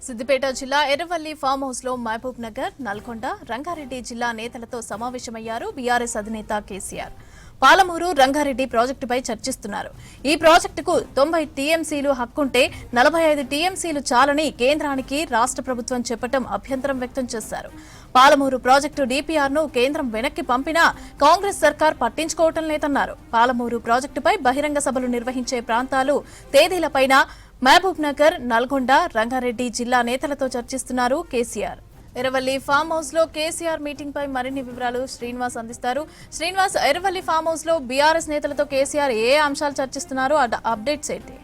సిద్దిపేట జిల్లా Erravalli farm house లో మహబూబ్ నగర్, నల్గొండ, రంగారెడ్డి జిల్లా నేతలతో సమావేశమయ్యారు బీఆర్ఎస్ అధినేత కేసీఆర్. పాలమూరు రంగారెడ్డి ప్రాజెక్టుపై చర్చిస్తున్నారు. ఈ ప్రాజెక్టుకు 90 టీఎంసీలు హక్కుంటే 45 టీఎంసీలు చాలని కేంద్రానికి రాష్ట్ర ప్రభుత్వం చెప్పటం అభ్యంతరం వ్యక్తం చేశారు. పాలమూరు ప్రాజెక్టు డీపీఆర్ ను కేంద్రం వెనక్కి పంపినా కాంగ్రెస్ సర్కార్ పట్టించుకోవటం లేదన్నారు. పాలమూరు ప్రాజెక్టుపై బహిరంగ సభలు నిర్వహించే ప్రాంతాలు తేదీలపైన మహబూబ్ నగర్, నల్గొండ, రంగారెడ్డి జిల్లా నేతలతో చర్చిస్తున్నారు కేసీఆర్. ఎర్రవల్లి ఫామ్ హౌస్ లో కేసీఆర్ మీటింగ్ పై మరిన్ని వివరాలు శ్రీనివాస్ అందిస్తారు. శ్రీనివాస్, ఎర్రవల్లి ఫామ్ హౌస్ లో బీఆర్ఎస్ నేతలతో కేసీఆర్ ఏ అంశాలు చర్చిస్తున్నారు? అప్డేట్స్ ఏంటి?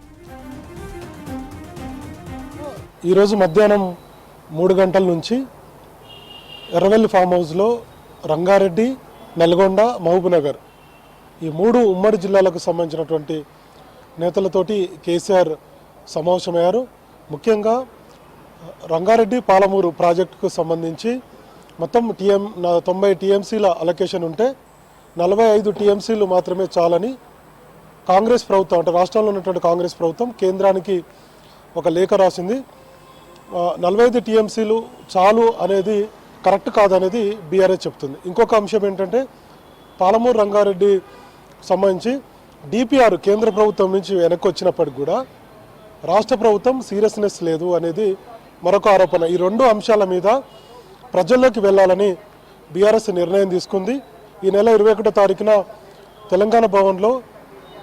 ఈరోజు మధ్యాహ్నం 3 గంటల నుంచి ఎర్రవల్లి ఫామ్ హౌస్లో రంగారెడ్డి, నల్గొండ, మహబూబ్ నగర్ ఈ 3 ఉమ్మడి జిల్లాలకు సంబంధించినటువంటి నేతలతోటి కేసీఆర్ సమావేశమయ్యారు. ముఖ్యంగా రంగారెడ్డి, పాలమూరు ప్రాజెక్టుకు సంబంధించి మొత్తం 90 టీఎంసీల అలొకేషన్ ఉంటే 45 టీఎంసీలు మాత్రమే చాలని కాంగ్రెస్ ప్రభుత్వం, అంటే రాష్ట్రంలో ఉన్నటువంటి కాంగ్రెస్ ప్రభుత్వం కేంద్రానికి ఒక లేఖ రాసింది. 45 టీఎంసీలు చాలు అనేది కరెక్ట్ కాదనేది బీఆర్ఎస్ చెప్తుంది. ఇంకొక అంశం ఏంటంటే పాలమూరు రంగారెడ్డి సంబంధించి డీపీఆర్ కేంద్ర ప్రభుత్వం నుంచి వెనక్కి వచ్చినప్పటికి కూడా రాష్ట్ర ప్రభుత్వం సీరియస్నెస్ లేదు అనేది మరొక ఆరోపణ. ఈ 2 అంశాల మీద ప్రజల్లోకి వెళ్ళాలని బీఆర్ఎస్ నిర్ణయం తీసుకుంది. ఈ నెల 21వ తారీఖున తెలంగాణ భవన్లో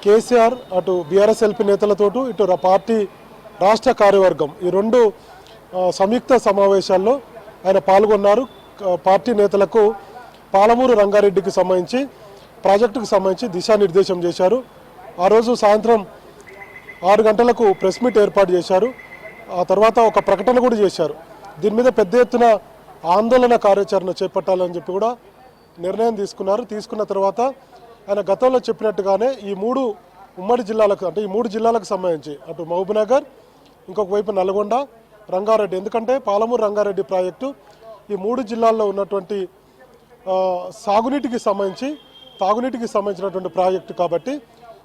కేసీఆర్ అటు బీఆర్ఎస్ ఎల్పీ నేతలతోటూ ఇటు పార్టీ రాష్ట్ర కార్యవర్గం ఈ 2 సంయుక్త సమావేశాల్లో ఆయన పాల్గొన్నారు. పార్టీ నేతలకు పాలమూరు రంగారెడ్డికి సంబంధించి ప్రాజెక్టుకు సంబంధించి దిశానిర్దేశం చేశారు. ఆ రోజు సాయంత్రం 6 గంటలకు ప్రెస్ మీట్ ఏర్పాటు చేశారు. ఆ తర్వాత ఒక ప్రకటన కూడా చేశారు. దీని మీద పెద్ద ఎత్తున ఆందోళన కార్యాచరణ చేపట్టాలని చెప్పి కూడా నిర్ణయం తీసుకున్నారు. తీసుకున్న తర్వాత ఆయన గతంలో చెప్పినట్టుగానే ఈ 3 ఉమ్మడి జిల్లాలకు, అంటే ఈ 3 జిల్లాలకు సంబంధించి అటు మహబూబ్ నగర్, ఇంకొక వైపు నల్గొండ, రంగారెడ్డి, ఎందుకంటే పాలమూరు రంగారెడ్డి ప్రాజెక్టు ఈ 3 జిల్లాల్లో ఉన్నటువంటి సాగునీటికి సంబంధించినటువంటి ప్రాజెక్టు కాబట్టి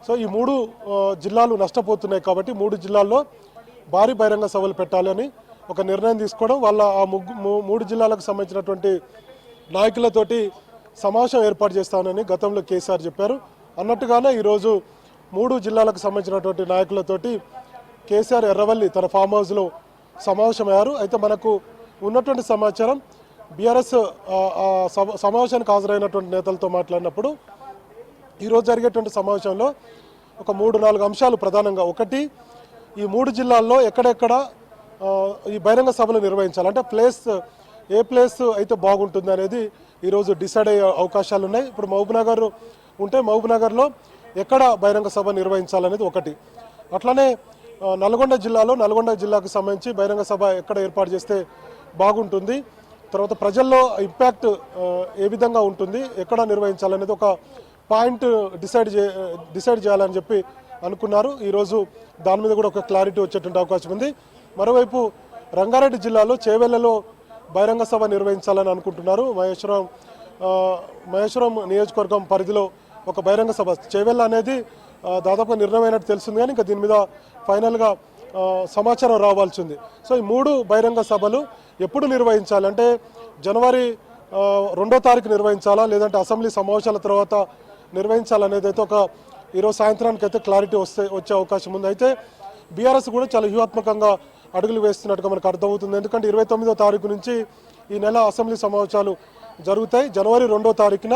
సో ఈ 3 జిల్లాలు నష్టపోతున్నాయి కాబట్టి 3 జిల్లాల్లో భారీ బహిరంగ సభలు పెట్టాలని ఒక నిర్ణయం తీసుకోవడం, వాళ్ళ ఆ 3 జిల్లాలకు సంబంధించినటువంటి నాయకులతోటి సమావేశం ఏర్పాటు చేస్తానని గతంలో కేసీఆర్ చెప్పారు. అన్నట్టుగానే ఈరోజు 3 జిల్లాలకు సంబంధించినటువంటి నాయకులతోటి కేసీఆర్ ఎర్రవల్లి తన ఫామ్ హౌస్లో సమావేశమయ్యారు. అయితే మనకు ఉన్నటువంటి సమాచారం బీఆర్ఎస్ సమావేశానికి హాజరైనటువంటి నేతలతో మాట్లాడినప్పుడు ఈరోజు జరిగేటువంటి సమావేశంలో ఒక 3-4 అంశాలు ప్రధానంగా, ఒకటి ఈ 3 జిల్లాల్లో ఎక్కడెక్కడ ఈ బహిరంగ సభలు నిర్వహించాలి, అంటే ఏ ప్లేస్ అయితే బాగుంటుంది అనేది ఈరోజు డిసైడ్ అయ్యే అవకాశాలు ఉన్నాయి. ఇప్పుడు మహబూబ్ నగర్ ఉంటే మహబూబ్ నగర్లో ఎక్కడ బహిరంగ సభ నిర్వహించాలనేది ఒకటి. అట్లనే నల్గొండ జిల్లాకు సంబంధించి బహిరంగ సభ ఎక్కడ ఏర్పాటు చేస్తే బాగుంటుంది, తర్వాత ప్రజల్లో ఇంపాక్ట్ ఏ విధంగా ఉంటుంది, ఎక్కడ నిర్వహించాలనేది ఒక పాయింట్ డిసైడ్ చేయాలని చెప్పి అనుకున్నారు. ఈరోజు దాని మీద కూడా ఒక క్లారిటీ వచ్చేటువంటి అవకాశం ఉంది. మరోవైపు రంగారెడ్డి జిల్లాలో చేవెళ్లలో బహిరంగ సభ నిర్వహించాలని అనుకుంటున్నారు. మహేశ్వరం నియోజకవర్గం పరిధిలో ఒక బహిరంగ సభ, చేవెళ్ళ అనేది దాదాపు నిర్ణయమైనట్టు తెలిసింది, కానీ ఇంకా దీని మీద ఫైనల్గా సమాచారం రావాల్సి ఉంది. సో ఈ 3 బహిరంగ సభలు ఎప్పుడు నిర్వహించాలి, అంటే జనవరి 2వ తారీఖు నిర్వహించాలా, లేదంటే అసెంబ్లీ సమావేశాల తర్వాత నిర్వహించాలనేది అయితే ఒక ఈరోజు సాయంత్రానికి అయితే క్లారిటీ వచ్చే అవకాశం ఉంది. అయితే బీఆర్ఎస్ కూడా చాలా వ్యూహాత్మకంగా అడుగులు వేస్తున్నట్టుగా మనకు అర్థమవుతుంది. ఎందుకంటే 29వ తారీఖు నుంచి ఈ నెల అసెంబ్లీ సమావేశాలు జరుగుతాయి. జనవరి 2వ తారీఖున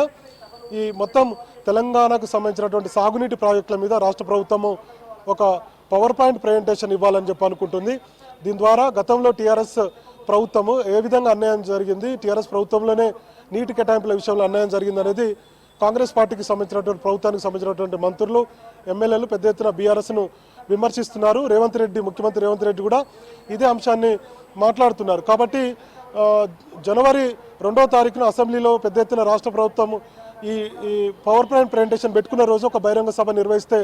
ఈ మొత్తం తెలంగాణకు సంబంధించినటువంటి సాగునీటి ప్రాజెక్టుల మీద రాష్ట్ర ప్రభుత్వము ఒక పవర్ పాయింట్ ప్రజెంటేషన్ ఇవ్వాలని చెప్పి అనుకుంటుంది. దీని ద్వారా గతంలో టీఆర్ఎస్ ప్రభుత్వము ఏ విధంగా అన్యాయం జరిగింది, టీఆర్ఎస్ ప్రభుత్వంలోనే నీటి కేటాయింపుల విషయంలో అన్యాయం జరిగింది అనేది కాంగ్రెస్ పార్టీకి సంబంధించినటువంటి ప్రభుత్వానికి సంబంధించినటువంటి మంత్రులు, ఎమ్మెల్యేలు పెద్ద ఎత్తున బీఆర్ఎస్ను విమర్శిస్తున్నారు. ముఖ్యమంత్రి రేవంత్ రెడ్డి కూడా ఇదే అంశాన్ని మాట్లాడుతున్నారు. కాబట్టి జనవరి 2వ తారీఖున అసెంబ్లీలో పెద్ద ఎత్తున రాష్ట్ర ప్రభుత్వం ఈ పవర్ పాయింట్ ప్రజెంటేషన్ పెట్టుకున్న రోజు ఒక బహిరంగ సభ నిర్వహిస్తే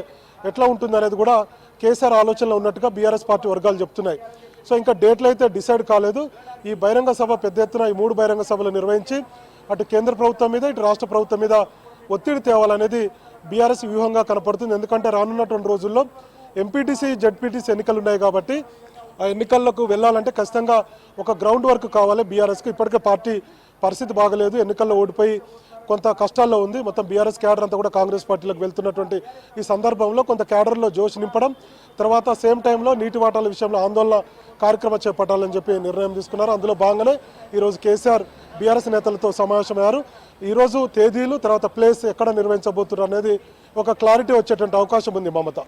ఎట్లా ఉంటుంది అనేది కూడా కేసీఆర్ ఆలోచనలో ఉన్నట్టుగా బీఆర్ఎస్ పార్టీ వర్గాలు చెప్తున్నాయి. సో ఇంకా డేట్లు అయితే డిసైడ్ కాలేదు. ఈ బహిరంగ సభ పెద్ద ఎత్తున ఈ 3 బహిరంగ సభలు నిర్వహించి అటు కేంద్ర ప్రభుత్వం మీద ఇటు రాష్ట్ర ప్రభుత్వం మీద ఒత్తిడి తేవాలనేది బీఆర్ఎస్ వ్యూహంగా కనపడుతుంది. ఎందుకంటే రానున్నటువంటి రోజుల్లో ఎంపీటీసీ, జెడ్పీటీసీ ఎన్నికలు ఉన్నాయి కాబట్టి ఆ ఎన్నికలకు వెళ్ళాలంటే ఖచ్చితంగా ఒక గ్రౌండ్ వర్క్ కావాలి బీఆర్ఎస్కి. ఇప్పటికే పార్టీ పరిస్థితి బాగలేదు, ఎన్నికల్లో ఓడిపోయి కొంత కష్టాల్లో ఉంది. మొత్తం బీఆర్ఎస్ క్యాడర్ అంతా కూడా కాంగ్రెస్ పార్టీలోకి వెళ్తున్నటువంటి ఈ సందర్భంలో కొంత క్యాడర్లో జోష్ నింపడం, తర్వాత సేమ్ టైంలో నీటి వాటాల విషయంలో ఆందోళన కార్యక్రమం చేపట్టాలని చెప్పి నిర్ణయం తీసుకున్నారు. అందులో భాగంగానే ఈరోజు కేసీఆర్ బీఆర్ఎస్ నేతలతో సమావేశమయ్యారు. ఈరోజు తేదీలు తర్వాత ప్లేస్ ఎక్కడ నిర్వహించబోతున్నారు అనేది ఒక క్లారిటీ వచ్చేటువంటి అవకాశం ఉంది మమత.